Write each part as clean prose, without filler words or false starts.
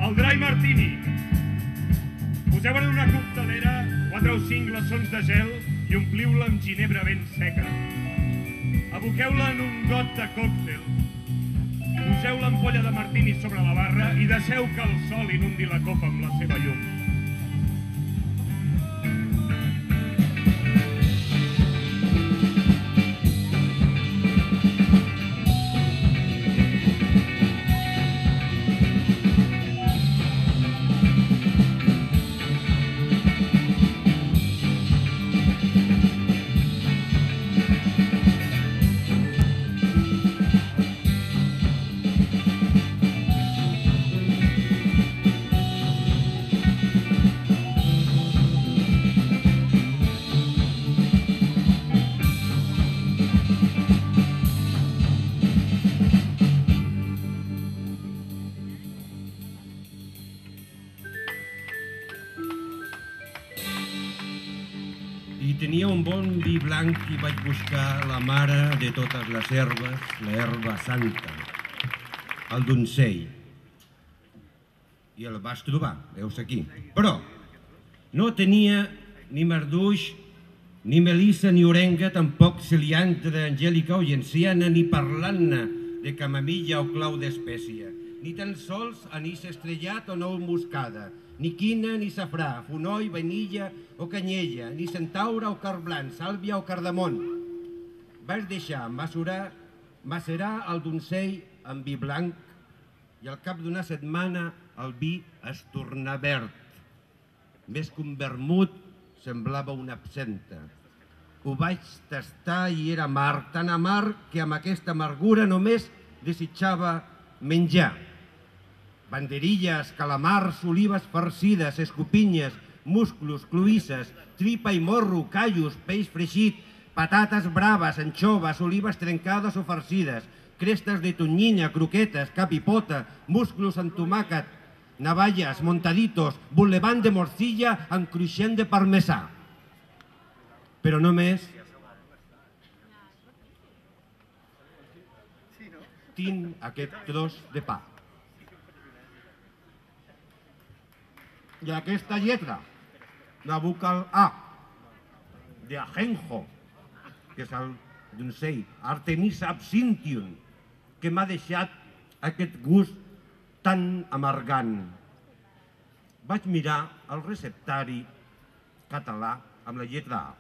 El Dry Martini. Poseu en una coctelera 4 o 5 glaçons de gel i ompliu-la amb ginebra ben seca. Aboqueu-la en un got de còctel. Poseu l'ampolla de martini sobre la barra i deixeu que el sol inundi la copa amb la seva llum. Tenia un bon vi blanc i vaig buscar la mare de totes les herbes, l'herba santa, el donzell. I el vas trobar, veus aquí. Però no tenia ni marduix, ni melissa, ni orenga, tampoc ciliantra, angèlica o genciana, ni parlant-ne de camamilla o clau d'espècia, ni tan sols anís estrellat o nou moscada, ni quina ni safrà, fonoll, vainilla o canyella, ni centaure o carn blanc, sàlvia o cardamon. Vaig deixar macerar el donzell amb vi blanc i al cap d'una setmana el vi es tornà verd. Més que un vermut, semblava una absenta. Ho vaig tastar i era amarg, tan amarg que amb aquesta amargura només desitjava menjar. Banderilles, calamars, olives farcides, escopinyes, musclos, cloïsses, tripa i morro, callos, peix fregit, patates braves, anxoves, olives trencades o farcides, crestes de tonyina, croquetes, cap i pota, musclos amb tomàquet, navalles, montaditos, boulevant de morcilla amb cruixent de parmesà. Però només tinc aquest tros de pa. I aquesta lletra, la vocal A, de ajenjo, que és el donzell, Artemisa absinthium, que m'ha deixat aquest gust tan amargant. Vaig mirar el receptari català amb la lletra A.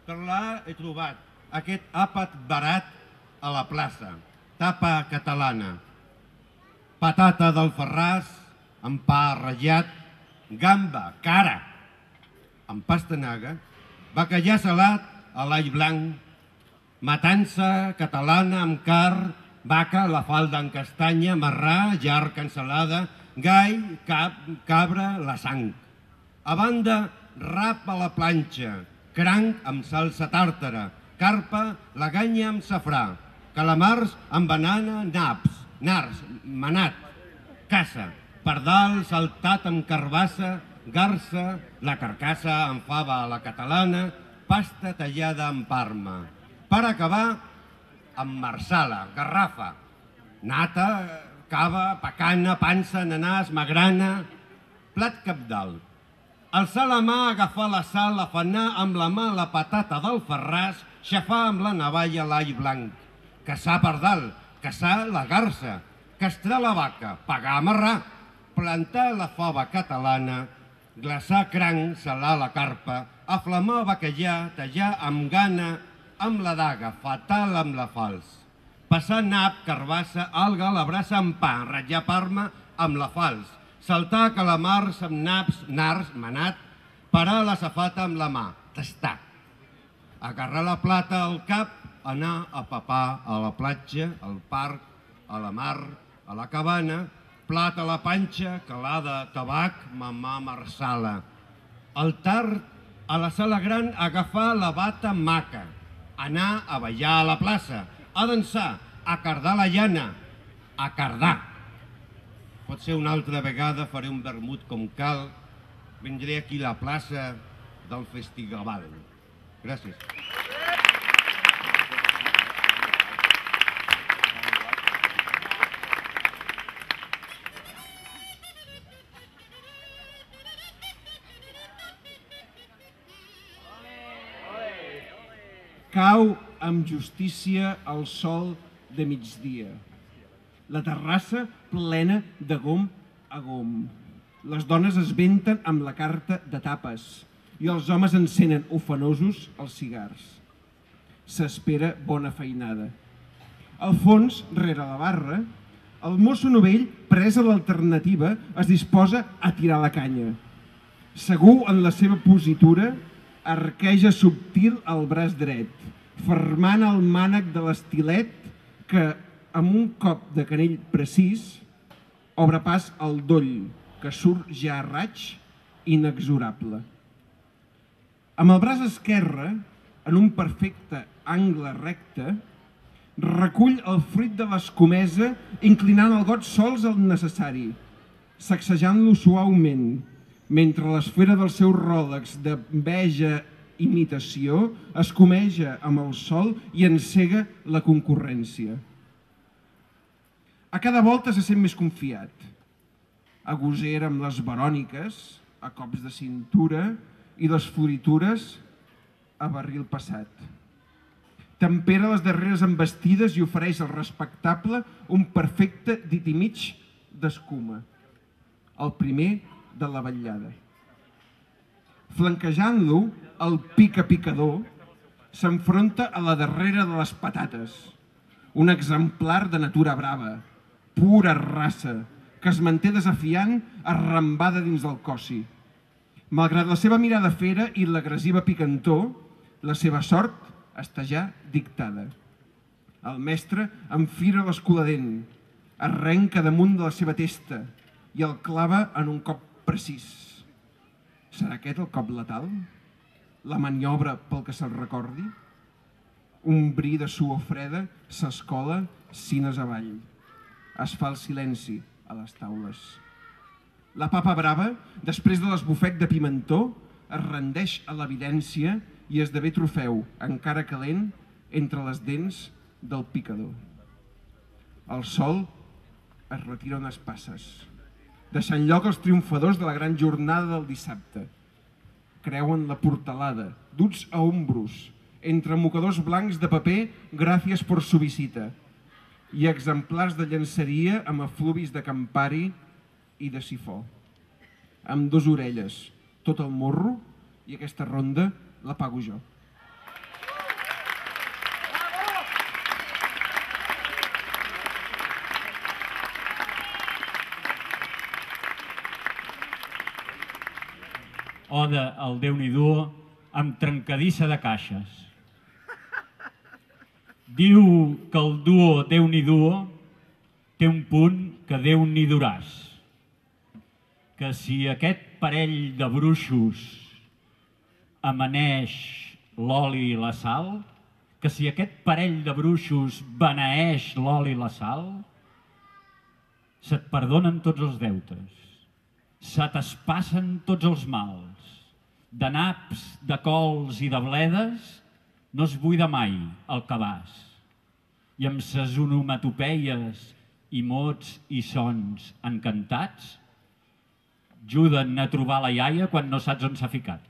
Per l'A he trobat aquest àpat barat a la plaça, tapa catalana, patata d'Alfarràs amb pa ratllat, gamba, cara, amb pastanaga, bacallà salat a l'all blanc, matança catalana amb carn, vaca, la falda en castanya, marrà, llarg, ensalada, gall, cap, cabra, la sang. A banda, rap a la planxa, cranc amb salsa tàrtara, carpa, laganya amb safrà, calamars amb banana, naps, nars, manat, caça, pardal saltat amb carbassa, garsa, la carcassa amb fava a la catalana, pasta tallada amb parma. Per acabar, amb marsala, garrafa, nata, cava, pacana, pansa, nanàs, magrana, plat cabdal. Alçar la mà, agafar la sal, afanar amb la mà la patata d'Alfarràs, xafar amb la navalla l'all blanc, caçar pardal, caçar la garsa, castrar la vaca, pagar amarrar, plantar la fava catalana, glaçar cranc, salar la carpa, aflamar bacallà, tallar amb gana, amb la daga, fatal amb la falç, passar nap, carbassa, alga, la brasa amb pa, ratllar parma amb la falç, saltar calamars amb naps, nars, manat, parar la safata amb la mà, tastar, agarrar la plata al cap, anar a papar a la platja, al parc, a la mar, a la cabana, plat a la panxa, calada, tabac, mamà, marsala. Al tard, a la sala gran, agafar la bata maca, anar a ballar a la plaça, a dansar, a cardar la llana, a cardar. Potser una altra vegada faré un vermut com cal, vindré aquí a la plaça del Festigaval. Gràcies. Cau amb justícia el sol de migdia. La terrassa plena de gom a gom. Les dones es venten amb la carta de tapes i els homes encenen ofenosos els cigars. S'espera bona feinada. Al fons, rere la barra, el mosso novell, pres a l'alternativa, es disposa a tirar la canya. Segur en la seva positura, arqueja subtil el braç dret, fermant el mànec de l'estilet que, amb un cop de canell precís, obre pas al doll, que surt ja a raig, inexorable. Amb el braç esquerre, en un perfecte angle recte, recull el fruit de l'escomesa inclinant el got sols el necessari, sacsejant-lo suaument, mentre l'esfera del seu ròlex de veja imitació escomeja amb el sol i encega la concurrència. A cada volta se sent més confiat. Agosera amb les veròniques, a cops de cintura, i les floritures a barril passat. Tempera les darreres embestides i ofereix al respectable un perfecte dit i mig d'escuma, el primer de la vetllada. Flanquejant-lo, el pica-picador s'enfronta a la darrera de les patates, un exemplar de natura brava, pura raça, que es manté desafiant arrambada dins del cossi. Malgrat la seva mirada fera i l'agressiva picantor, la seva sort està ja dictada. El mestre enfira l'esculadent, arrenca damunt de la seva testa i el clava en un cop precís. Serà aquest el cop letal? La maniobra pel que se'l recordi? Un bri de suor freda s'escola cines avall. Es fa el silenci a les taules. La papa brava, després de l'esbufec de pimentó, es rendeix a l'evidència i esdevé trofeu, encara calent, entre les dents del picador. El sol es retira unes passes, deixant lloc als triomfadors de la gran jornada del dissabte. Creuen la portalada, duts a ombros, entre mocadors blancs de paper gràcies per su visita i exemplars de llançaria amb efluvis de Campari i de sifó. Amb 2 orelles, tot el morro, i aquesta ronda la pago jo. Oda al Déu-n'hi-do amb trencadissa de caixes. Diu que el duo Déu-n'hi-do té un punt que Déu-n'hi duràs. Que si aquest parell de bruixos amaneix l'oli i la sal, que si aquest parell de bruixos beneeix l'oli i la sal, se't perdonen tots els deutes, se t'espassen tots els mals. De naps, de cols i de bledes no es buida mai el cabàs. I amb ses onomatopeies i mots i sons encantats, ajuden a trobar la iaia quan no saps on s'ha ficat.